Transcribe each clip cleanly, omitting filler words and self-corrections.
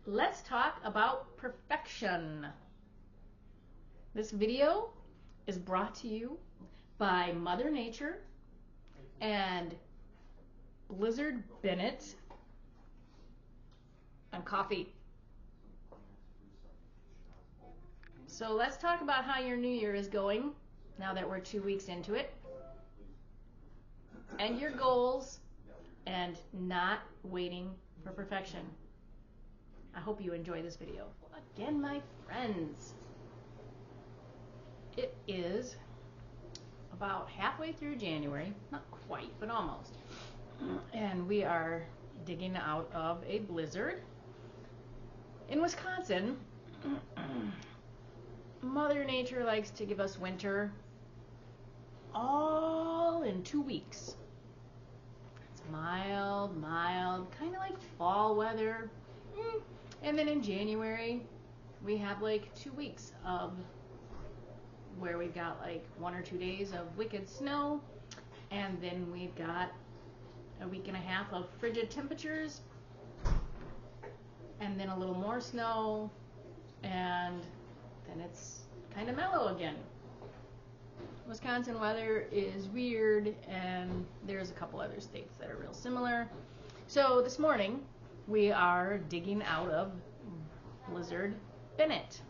Let's talk about perfection. This video is brought to you by Mother Nature and Blizzard Bennett and coffee. So let's talk about how your new year is going now that we're 2 weeks into it, and your goals, and not waiting for perfection. I hope you enjoy this video. Again, my friends, it is about halfway through January, not quite, but almost, and we are digging out of a blizzard. In Wisconsin, Mother Nature likes to give us winter all in 2 weeks. It's mild, kind of like fall weather. And then in January, we have like 2 weeks of where we've got like 1 or 2 days of wicked snow, and then we've got a week and a half of frigid temperatures, and then a little more snow, and then it's kind of mellow again. Wisconsin weather is weird, and there's a couple other states that are real similar. So this morning, we are digging out of Blizzard Bennett.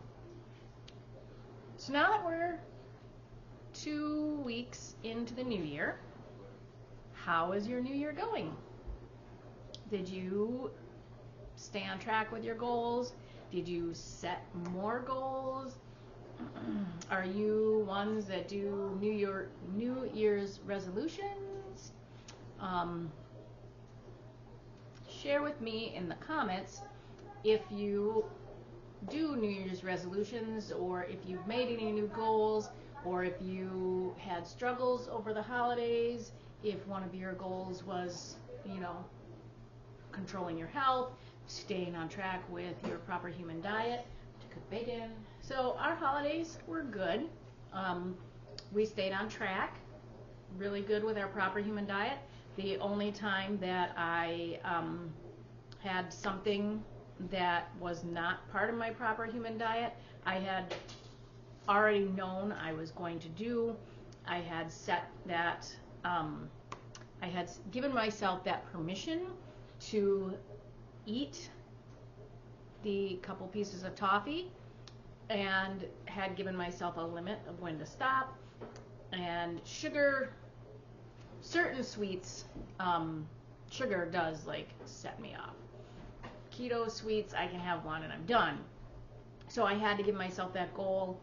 So now that we're 2 weeks into the new year, how is your new year going? Did you stay on track with your goals? Did you set more goals? Are you ones that do New Year's resolutions? Share with me in the comments if you do New Year's resolutions, or if you've made any new goals, or if you had struggles over the holidays, if one of your goals was, controlling your health, staying on track with your proper human diet, to cook bacon. So our holidays were good. We stayed on track, really good with our proper human diet. The only time that I had something that was not part of my proper human diet, I had already known I was going to do. I had set that, I had given myself that permission to eat the couple pieces of toffee, and had given myself a limit of when to stop. And sugar, certain sweets, sugar does set me off. Keto sweets, I can have one and I'm done. So I had to give myself that goal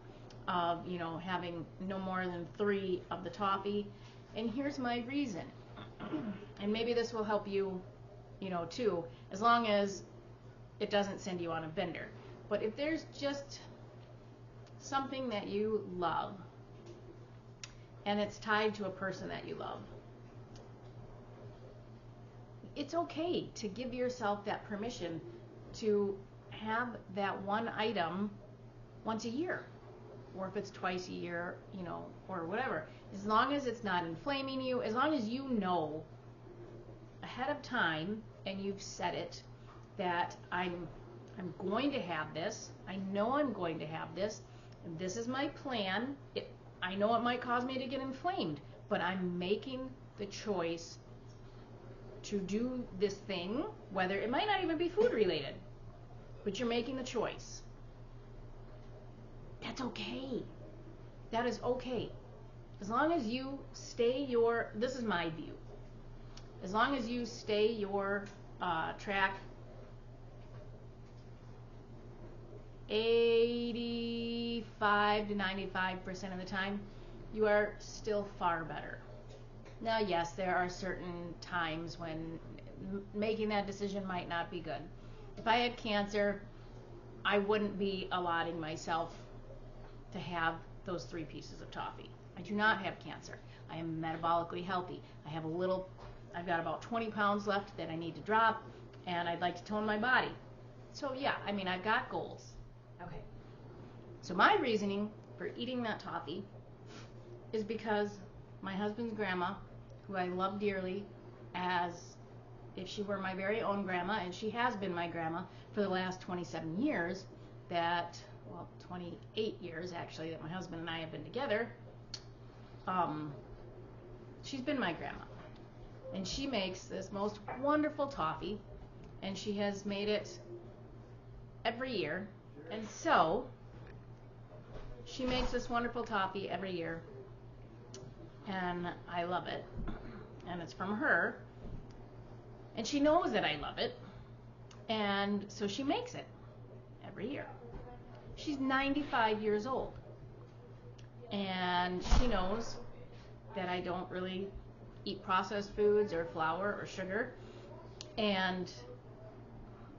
of, having no more than 3 of the toffee. And here's my reason. And maybe this will help you, too, as long as it doesn't send you on a bender. But if there's just something that you love, and it's tied to a person that you love, it's okay to give yourself that permission to have that one item once a year, or if it's twice a year, or whatever. As long as it's not inflaming you, as long as you know ahead of time and you've said it, that I'm going to have this. I know I'm going to have this. And this is my plan. I know it might cause me to get inflamed, but I'm making the choice to do this thing, whether it might not even be food related, but you're making the choice. That's okay. That is okay. As long as you stay this is my view, as long as you stay your track 85 to 95% of the time, you are still far better. Now, yes, there are certain times when making that decision might not be good. If I had cancer, I wouldn't be allotting myself to have those 3 pieces of toffee. I do not have cancer. I am metabolically healthy. I've got about 20 pounds left that I need to drop, and I'd like to tone my body. So yeah, I've got goals. Okay. So my reasoning for eating that toffee is because my husband's grandma, who I love dearly, if she were my very own grandma, and she has been my grandma for the last 27 years, 28 years actually, that my husband and I have been together, she's been my grandma. And she makes this most wonderful toffee, and she has made it every year. And so, she makes this wonderful toffee every year, and I love it. And it's from her, and she knows that I love it, and so she makes it every year. She's 95 years old, and she knows that I don't really eat processed foods or flour or sugar, and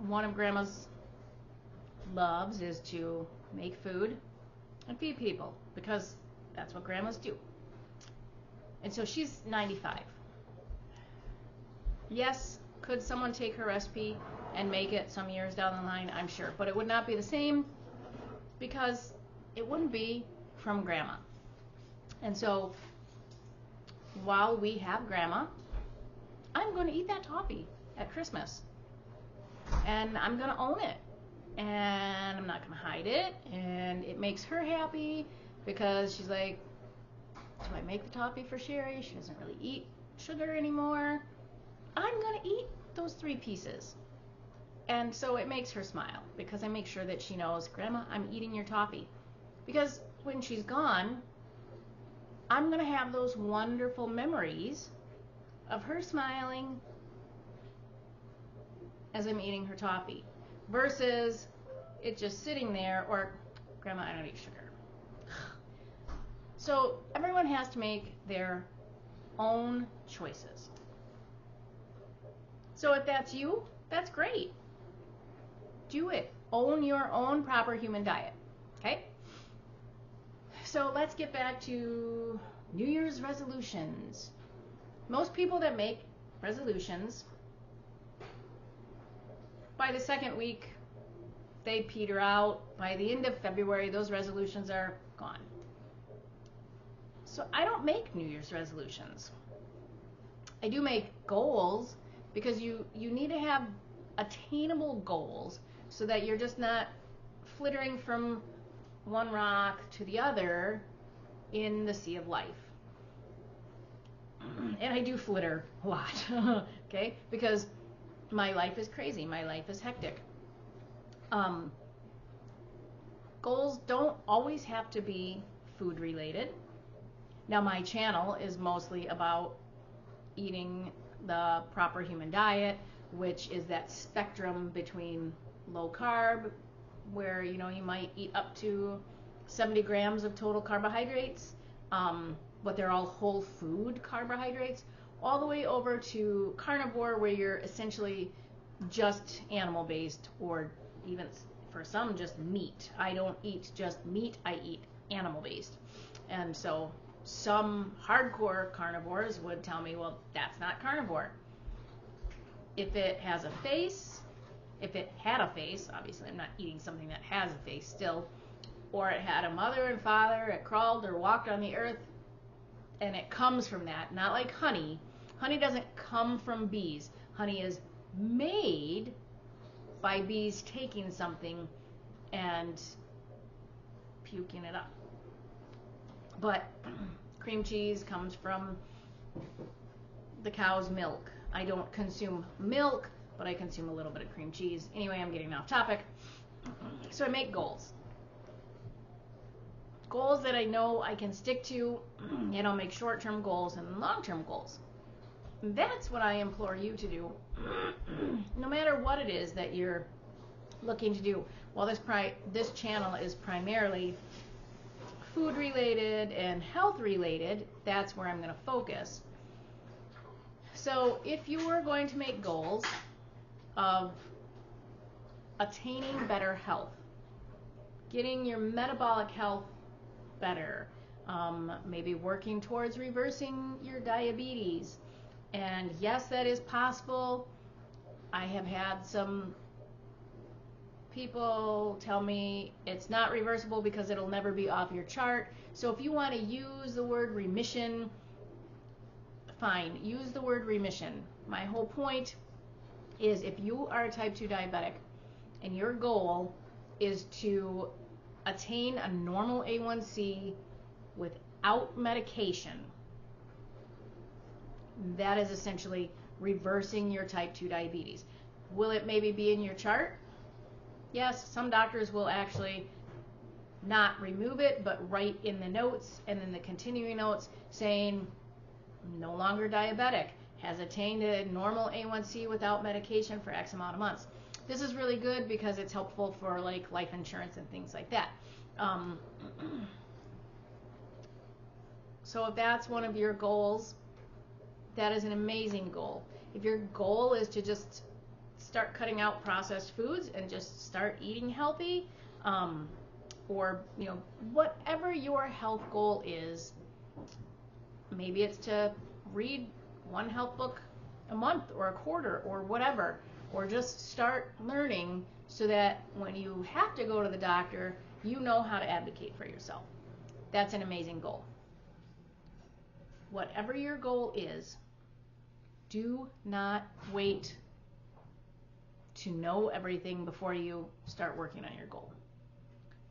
one of Grandma's loves is to make food and feed people, because that's what grandmas do. And so she's 95. Yes, could someone take her recipe and make it some years down the line? I'm sure. But it would not be the same, because it wouldn't be from Grandma. And so while we have Grandma, I'm going to eat that toffee at Christmas. And I'm going to own it. And I'm not going to hide it. And it makes her happy, because she's like, do I make the toffee for Sherry? She doesn't really eat sugar anymore. I'm going to eat those 3 pieces. And so it makes her smile, because I make sure that she knows, Grandma, I'm eating your toffee. Because when she's gone, I'm going to have those wonderful memories of her smiling as I'm eating her toffee, versus it just sitting there, or, Grandma, I don't eat sugar. So everyone has to make their own choices. So if that's you, that's great. Do it. Own your own proper human diet. Okay? So let's get back to New Year's resolutions. Most people that make resolutions, by the second week, they peter out. By the end of February, those resolutions are gone. So I don't make New Year's resolutions. I do make goals, because you need to have attainable goals, so that you're just not flittering from one rock to the other in the sea of life. And I do flitter a lot, okay? Because my life is crazy. My life is hectic. Goals don't always have to be food related. Now, my channel is mostly about eating the proper human diet, which is that spectrum between low carb, where you might eat up to 70 grams of total carbohydrates, but they're all whole food carbohydrates, all the way over to carnivore, where you're essentially just animal based, or even for some just meat. I don't eat just meat, I eat animal based. And so some hardcore carnivores would tell me, well, that's not carnivore. If it has a face, if it had a face, obviously I'm not eating something that has a face still, or it had a mother and father, it crawled or walked on the earth, and it comes from that, not like honey. Honey doesn't come from bees. Honey is made by bees taking something and puking it up. But cream cheese comes from the cow's milk. I don't consume milk, but I consume a little bit of cream cheese. Anyway, I'm getting off topic. So I make goals. Goals that I know I can stick to, and I'll make short-term goals and long-term goals. That's what I implore you to do, no matter what it is that you're looking to do. While this channel is primarily food related and health related, that's where I'm going to focus. So if you were going to make goals of attaining better health, getting your metabolic health better, maybe working towards reversing your diabetes, and yes, that is possible. I have had some people tell me it's not reversible because it'll never be off your chart. So if you want to use the word remission, fine, use the word remission. My whole point is if you are a type 2 diabetic and your goal is to attain a normal A1C without medication, that is essentially reversing your type 2 diabetes. Will it maybe be in your chart? Yes, some doctors will actually not remove it, but write in the notes and then the continuing notes saying no longer diabetic, has attained a normal A1C without medication for X amount of months. This is really good because it's helpful for like life insurance and things like that. So if that's one of your goals, that is an amazing goal. If your goal is to just start cutting out processed foods and just start eating healthy, or whatever your health goal is, maybe it's to read one health book a month or a quarter or whatever, or just start learning so that when you have to go to the doctor, you know how to advocate for yourself. That's an amazing goal. Whatever your goal is, do not wait to know everything before you start working on your goal.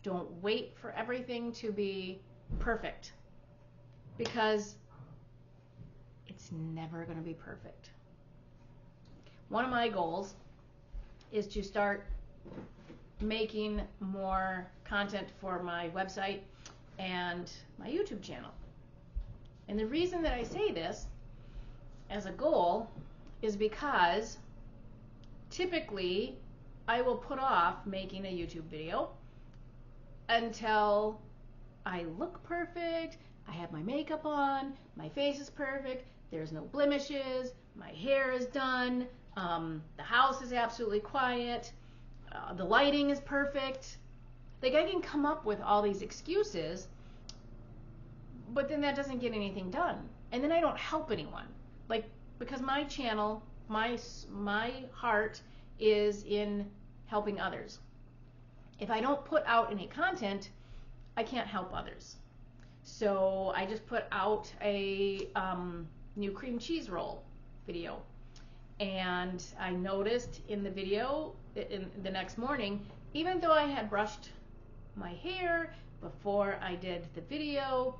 Don't wait for everything to be perfect, because it's never going to be perfect. One of my goals is to start making more content for my website and my YouTube channel. And the reason that I say this as a goal is because typically I will put off making a YouTube video until I look perfect, I have my makeup on, my face is perfect, there's no blemishes, my hair is done, the house is absolutely quiet, the lighting is perfect. Like, I can come up with all these excuses, but then that doesn't get anything done. And then I don't help anyone. Like, because my channel, my heart is in helping others. If I don't put out any content, I can't help others. So I just put out a new cream cheese roll video. And I noticed in the video, in the next morning, even though I had brushed my hair before I did the video,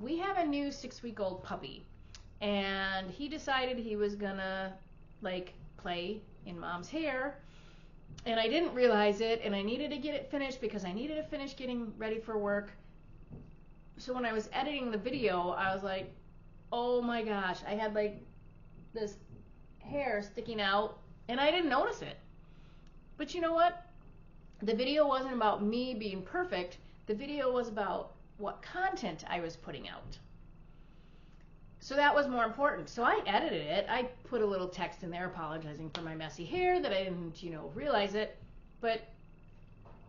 we have a new 6-week-old puppy. And he decided he was gonna play in mom's hair. And I didn't realize it, and I needed to get it finished because I needed to finish getting ready for work. So when I was editing the video, I was like, oh my gosh, I had this hair sticking out, and I didn't notice it. But you know what? The video wasn't about me being perfect. The video was about what content I was putting out. So that was more important. So I edited it. I put a little text in there apologizing for my messy hair that I didn't, realize it. But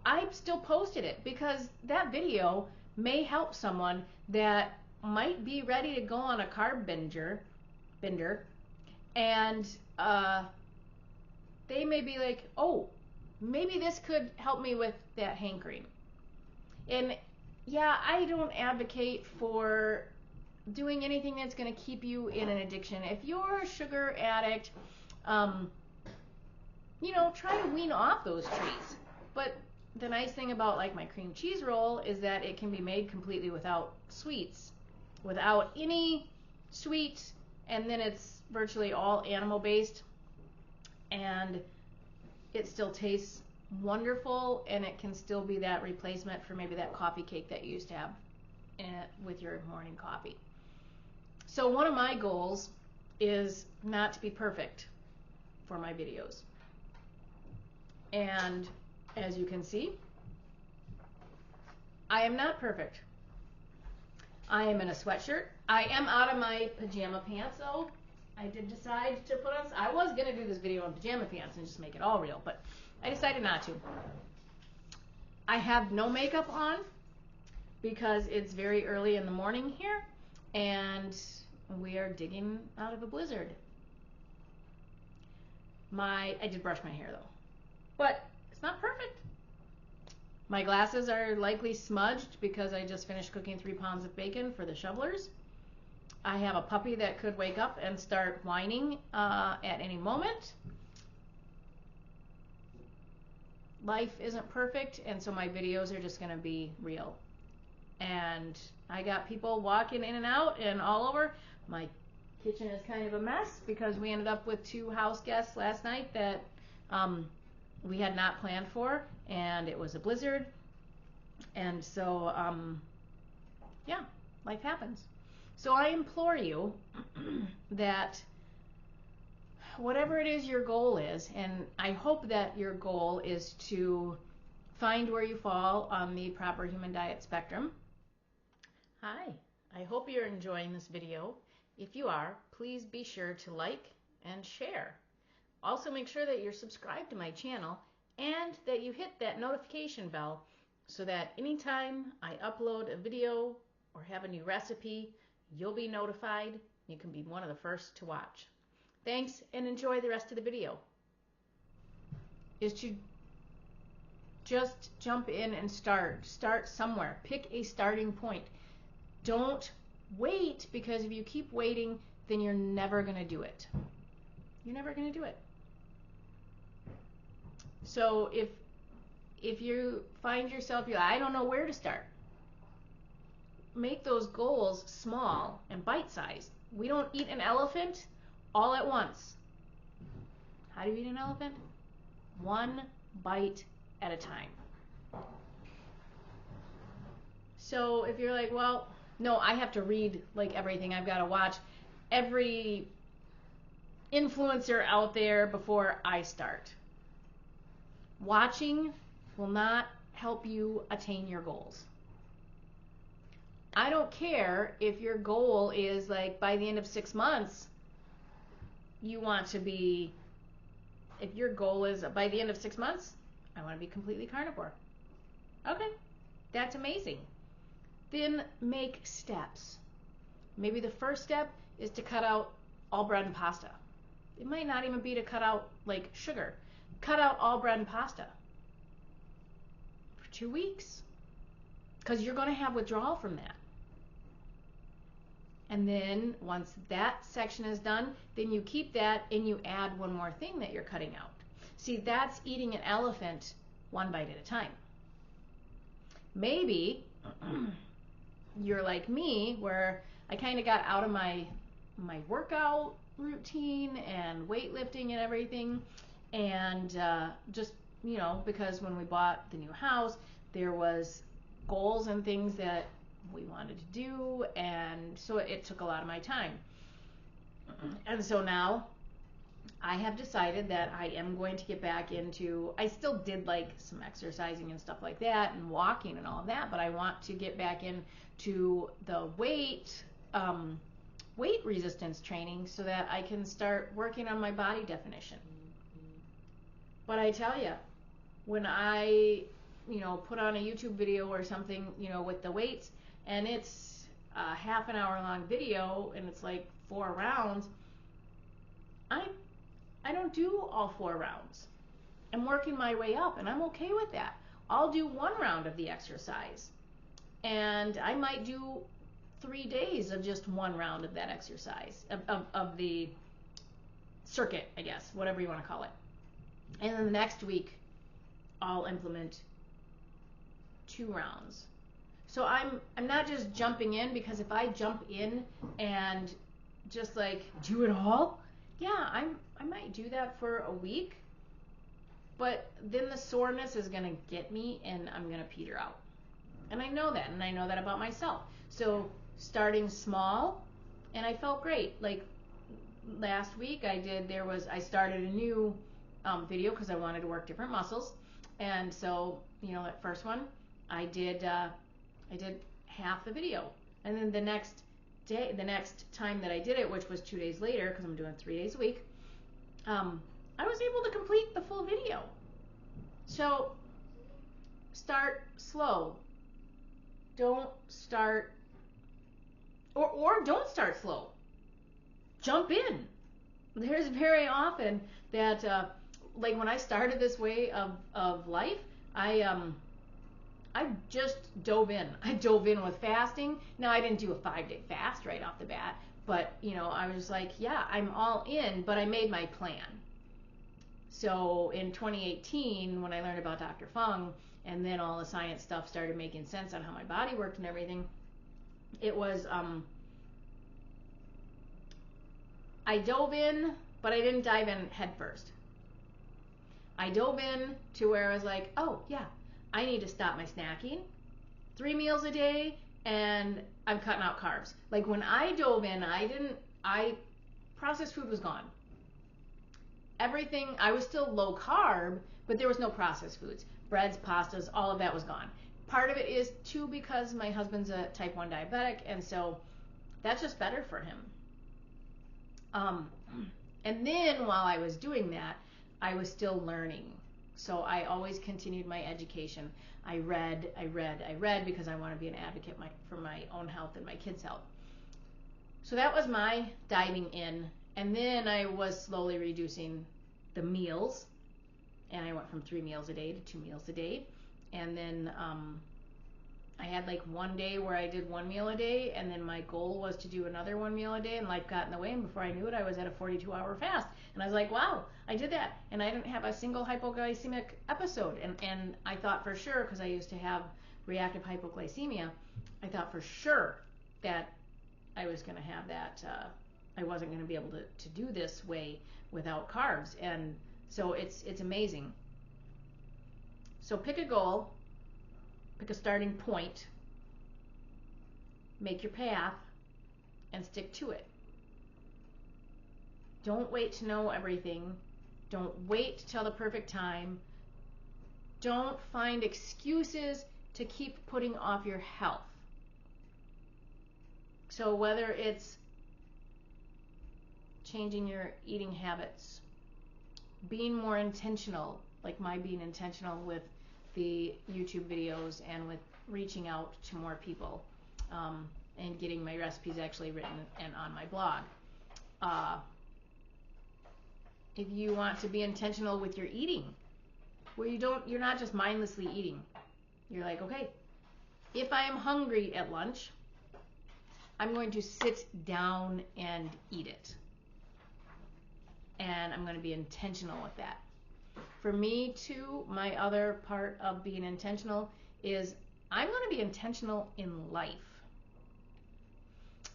I still posted it because that video may help someone that might be ready to go on a carb bender, and they may be like, oh, maybe this could help me with that hankering. And yeah, I don't advocate for doing anything that's going to keep you in an addiction. If you're a sugar addict, try to wean off those trees. But the nice thing about my cream cheese roll is that it can be made completely without sweets, without any sweets, and then it's virtually all animal based, and it still tastes wonderful, and it can still be that replacement for maybe that coffee cake that you used to have with your morning coffee. So one of my goals is not to be perfect for my videos. And as you can see, I am not perfect. I am in a sweatshirt. I am out of my pajama pants though. I did decide to put on, I was going to do this video in pajama pants and just make it all real, but I decided not to. I have no makeup on because it's very early in the morning here and we are digging out of a blizzard. I did brush my hair though, but it's not perfect. My glasses are likely smudged because I just finished cooking 3 pounds of bacon for the shovelers. I have a puppy that could wake up and start whining at any moment. life isn't perfect, and so my videos are just going to be real. And I got people walking in and out and all over. My kitchen is kind of a mess because we ended up with 2 house guests last night that we had not planned for, and it was a blizzard. And so, yeah, life happens. So I implore you that whatever it is your goal is, and I hope that your goal is to find where you fall on the proper human diet spectrum. Hi, I hope you're enjoying this video. If you are, please be sure to like and share. Also make sure that you're subscribed to my channel and that you hit that notification bell so that anytime I upload a video or have a new recipe, you'll be notified. You can be one of the first to watch. Thanks, and enjoy the rest of the video. Is to just jump in and start somewhere. Pick a starting point. Don't wait, because if you keep waiting, then you're never going to do it. You're never going to do it. So if you find yourself, I don't know where to start, make those goals small and bite-sized. We don't eat an elephant all at once. How do you eat an elephant? 1 bite at a time. So if you're like, well, no, I have to read like everything. I've got to watch every influencer out there before I start. Watching will not help you attain your goals. I don't care if your goal is like by the end of 6 months, you want to be, if your goal is by the end of 6 months, I want to be completely carnivore. Okay, that's amazing. Then make steps. Maybe the first step is to cut out all bread and pasta. It might not even be to cut out like sugar. Cut out all bread and pasta for 2 weeks, because you're going to have withdrawal from that. And then once that section is done, then you keep that and you add one more thing that you're cutting out. See, that's eating an elephant 1 bite at a time. Maybe you're like me, where I kind of got out of my workout routine and weightlifting and everything, and just, because when we bought the new house, there was goals and things that we wanted to do, and so it took a lot of my time. And so now I have decided that I am going to get back into, I still did like some exercising and stuff like that and walking and all of that, but I want to get back into the weight resistance training so that I can start working on my body definition. But I tell you, when I put on a YouTube video or something, with the weights, and it's a half an hour long video and it's like 4 rounds, I don't do all 4 rounds. I'm working my way up, and I'm okay with that. I'll do 1 round of the exercise, and I might do 3 days of just 1 round of that exercise, of the circuit, I guess, whatever you want to call it. And then the next week, I'll implement 2 rounds. So I'm not just jumping in, because if I jump in and just like do it all, yeah, I might do that for a week, but then the soreness is going to get me and I'm going to peter out. And I know that, and I know that about myself. So starting small, and I felt great. Like last week I started a new video because I wanted to work different muscles. And so, that first one, I did half the video. And then the next time that I did it, which was 2 days later, because I'm doing 3 days a week, I was able to complete the full video. So start slow. Don't start, or don't start slow. Jump in. There's very often that, like when I started this way of life, I just dove in. I dove in with fasting. Now, I didn't do a 5-day fast right off the bat, but, I was like, yeah, I'm all in, but I made my plan. So in 2018, when I learned about Dr. Fung, and then all the science stuff started making sense on how my body worked and everything, it was, I dove in, but I didn't dive in head first. I dove in to where I was like, oh yeah, I need to stop my snacking, 3 meals a day, and I'm cutting out carbs. Like when I dove in, processed food was gone. Everything, I was still low carb, but there was no processed foods. Breads, pastas, all of that was gone. Part of it is too because my husband's a type 1 diabetic, and so that's just better for him. And then while I was doing that, I was still learning. So I always continued my education. I read because I want to be an advocate for my own health and my kids' health. So that was my diving in. And then I was slowly reducing the meals. And I went from 3 meals a day to 2 meals a day. And then I had like one day where I did 1 meal a day. And then my goal was to do another 1 meal a day. And life got in the way. And before I knew it, I was at a 42-hour fast. And I was like, wow, I did that. And I didn't have a single hypoglycemic episode. And I thought for sure, because I used to have reactive hypoglycemia, I thought for sure that I was going to have that. I wasn't going to be able to do this way without carbs. And so it's amazing. So pick a goal, pick a starting point, make your path, and stick to it. Don't wait to know everything. Don't wait till the perfect time. Don't find excuses to keep putting off your health. So whether it's changing your eating habits, being more intentional, like my being intentional with the YouTube videos and with reaching out to more people, and getting my recipes actually written and on my blog. If you want to be intentional with your eating, where you're not just mindlessly eating. You're like, okay, if I am hungry at lunch, I'm going to sit down and eat it. And I'm going to be intentional with that. For me, too, my other part of being intentional is I'm going to be intentional in life.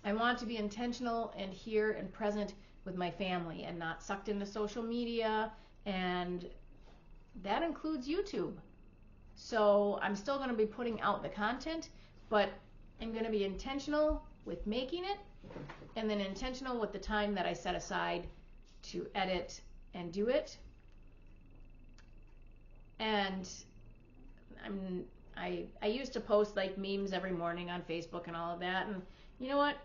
I want to be intentional and here and present with my family and not sucked into social media, and that includes YouTube. So I'm still going to be putting out the content, but I'm going to be intentional with making it, and then intentional with the time that I set aside to edit and do it. And I used to post like memes every morning on Facebook and all of that, and you know what?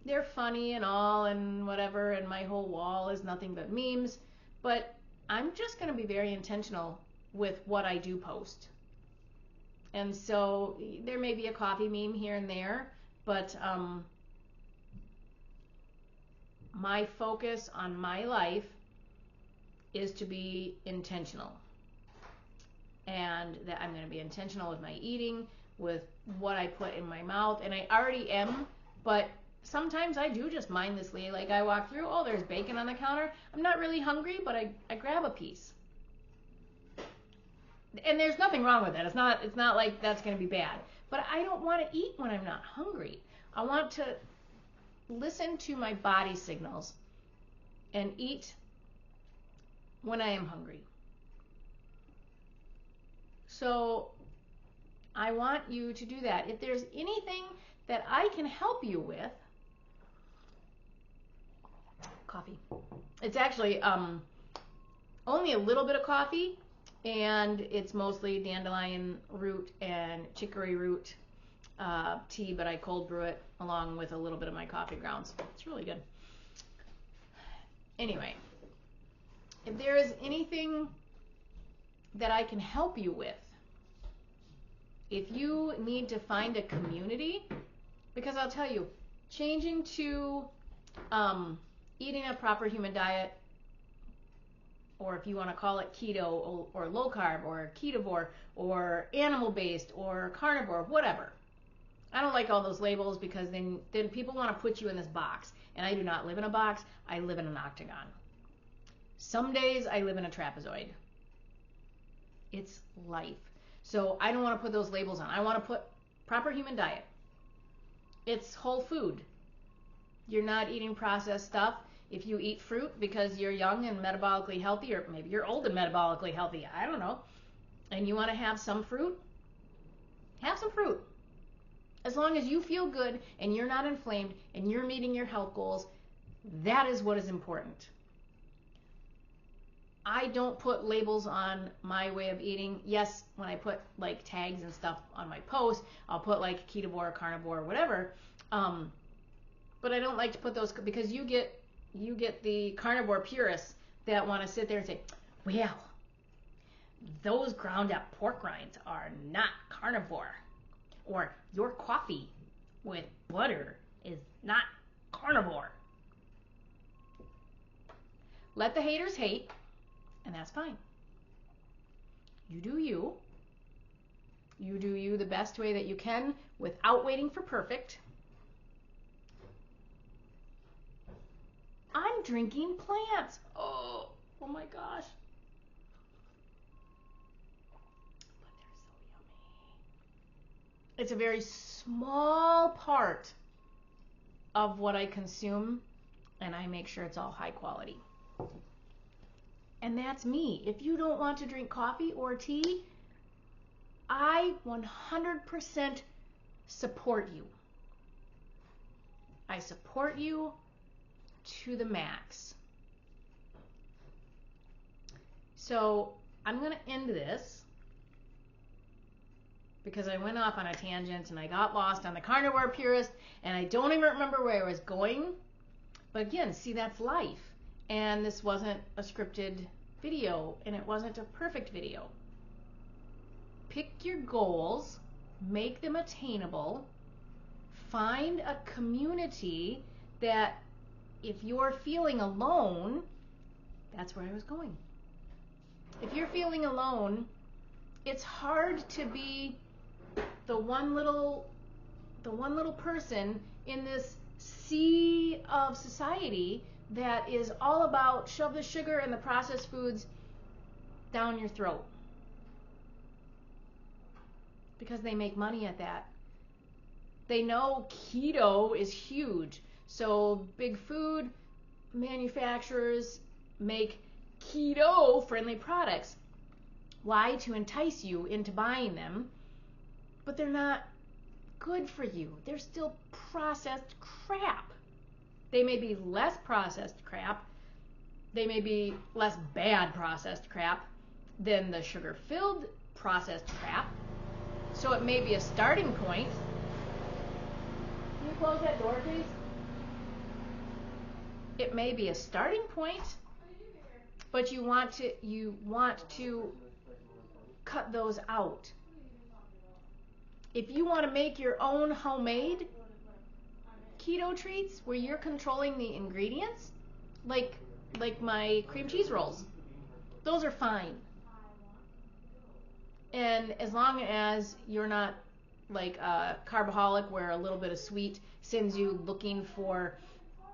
They're funny and all and whatever, and my whole wall is nothing but memes, but I'm just going to be very intentional with what I do post. And so there may be a coffee meme here and there, but my focus on my life is to be intentional. And that I'm going to be intentional with my eating, with what I put in my mouth, and I already am, but sometimes I do just mindlessly, like I walk through, oh, there's bacon on the counter. I'm not really hungry, but I grab a piece. And there's nothing wrong with that. It's not like that's going to be bad. But I don't want to eat when I'm not hungry. I want to listen to my body signals and eat when I am hungry. So I want you to do that. If there's anything that I can help you with, coffee. It's actually only a little bit of coffee, and it's mostly dandelion root and chicory root tea, but I cold brew it along with a little bit of my coffee grounds. It's really good. Anyway, if there is anything that I can help you with, if you need to find a community, because I'll tell you, changing to eating a proper human diet, or if you want to call it keto or low carb or ketovore or animal based or carnivore, whatever. I don't like all those labels because then people want to put you in this box, and I do not live in a box. I live in an octagon. Some days I live in a trapezoid. It's life. So I don't want to put those labels on. I want to put proper human diet. It's whole food. You're not eating processed stuff. If you eat fruit because you're young and metabolically healthy, or maybe you're old and metabolically healthy, I don't know, and you want to have some fruit, have some fruit. As long as you feel good and you're not inflamed and you're meeting your health goals, that is what is important. I don't put labels on my way of eating. Yes, when I put like tags and stuff on my post, I'll put like Carnivore, Carnivore, whatever. But I don't like to put those because you get the carnivore purists that want to sit there and say, well, those ground up pork rinds are not carnivore. Or your coffee with butter is not carnivore. Let the haters hate, and that's fine. You do you. You do you the best way that you can without waiting for perfect. I'm drinking plants. Oh my gosh. But they're so yummy. It's a very small part of what I consume, and I make sure it's all high quality. And that's me. If you don't want to drink coffee or tea, I 100% support you. I support you to the max. So I'm going to end this because I went off on a tangent and I got lost on the carnivore purist and I don't even remember where I was going. But again, see, that's life. And this wasn't a scripted video and it wasn't a perfect video. Pick your goals, make them attainable, find a community that if you're feeling alone, that's where I was going. If you're feeling alone, it's hard to be the one little person in this sea of society that is all about shove the sugar and the processed foods down your throat. Because they make money at that. They know keto is huge. So big food manufacturers make keto-friendly products. Why? To entice you into buying them. But they're not good for you. They're still processed crap. They may be less processed crap. They may be less bad processed crap than the sugar-filled processed crap. So it may be a starting point. Can you close that door, please? It may be a starting point, but you want to cut those out. If you want to make your own homemade keto treats where you're controlling the ingredients, like my cream cheese rolls, those are fine. And as long as you're not like a carboholic where a little bit of sweet sends you looking for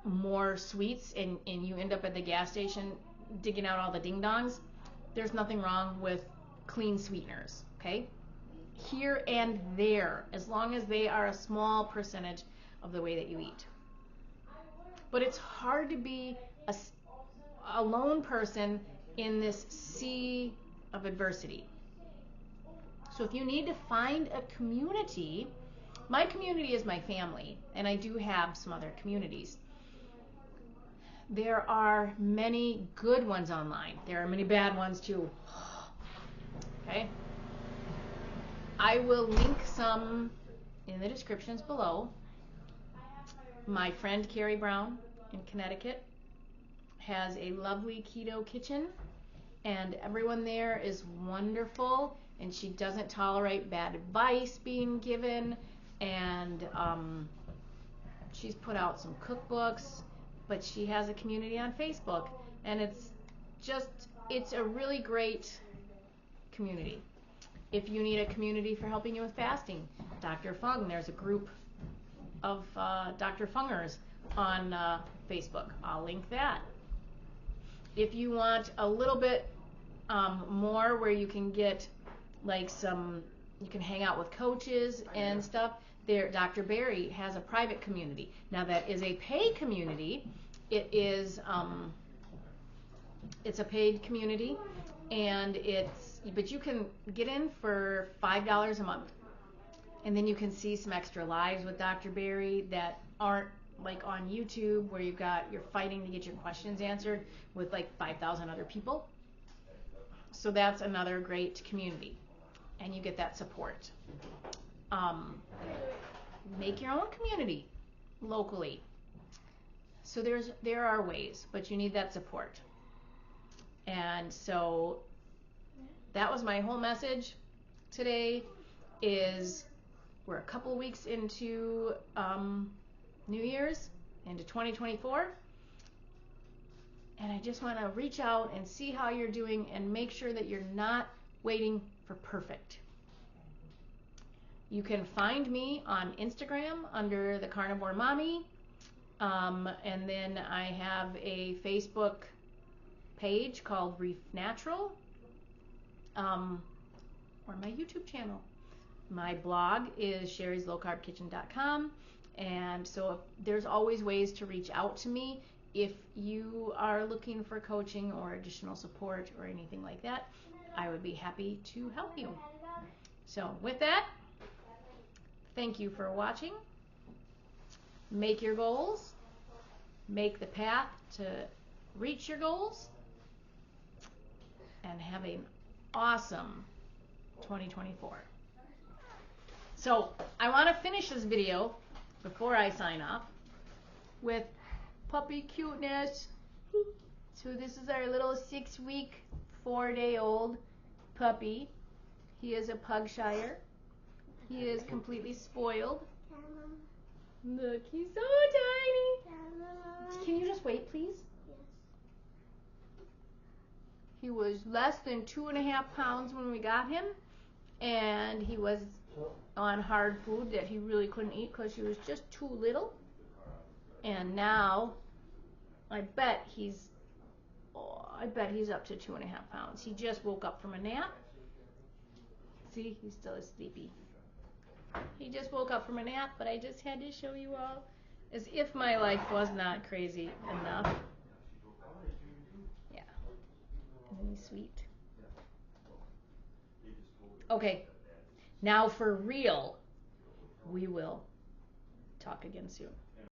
more sweets and you end up at the gas station digging out all the ding-dongs, there's nothing wrong with clean sweeteners, okay? Here and there, as long as they are a small percentage of the way that you eat. But it's hard to be a lone person in this sea of adversity. So if you need to find a community, my community is my family, and I do have some other communities. There are many good ones online. There are many bad ones too. Okay? I will link some in the descriptions below. My friend Carrie Brown in Connecticut has a lovely keto kitchen, and everyone there is wonderful, and she doesn't tolerate bad advice being given, and she's put out some cookbooks, but she has a community on Facebook, and it's a really great community. If you need a community for helping you with fasting, Dr. Fung, there's a group of Dr. Fungers on Facebook. I'll link that. If you want a little bit more where you can get like you can hang out with coaches and stuff, there Dr. Barry has a private community. Now that is a paid community. It's a paid community, and but you can get in for $5 a month, and then you can see some extra lives with Dr. Barry that aren't like on YouTube where you're fighting to get your questions answered with like 5,000 other people. So that's another great community, and you get that support. Make your own community locally. So there are ways, but you need that support. And so that was my whole message today. We're a couple weeks into New Year's, into 2024, and I just want to reach out and see how you're doing and make sure that you're not waiting for perfect. You can find me on Instagram under the Carnivore Mommy, and then I have a Facebook page called Reef Natural, or my YouTube channel. My blog is sherryslowcarbkitchen.com, and so there's always ways to reach out to me if you are looking for coaching or additional support or anything like that. I would be happy to help you. So with that, thank you for watching. Make your goals. Make the path to reach your goals. And have an awesome 2024. So I want to finish this video before I sign off with puppy cuteness. So this is our little 6-week, 4-day-old puppy. He is a Pugshire. He is completely spoiled. Look, he's so tiny. Can you just wait, please? He was less than 2.5 pounds when we got him, and he was on hard food that he really couldn't eat because he was just too little. And now, I bet he's up to 2.5 pounds. He just woke up from a nap. See, he's still sleepy. He just woke up from a nap, but I just had to show you all, as if my life was not crazy enough. Yeah. Isn't he sweet? Okay. Now for real, we will talk again soon.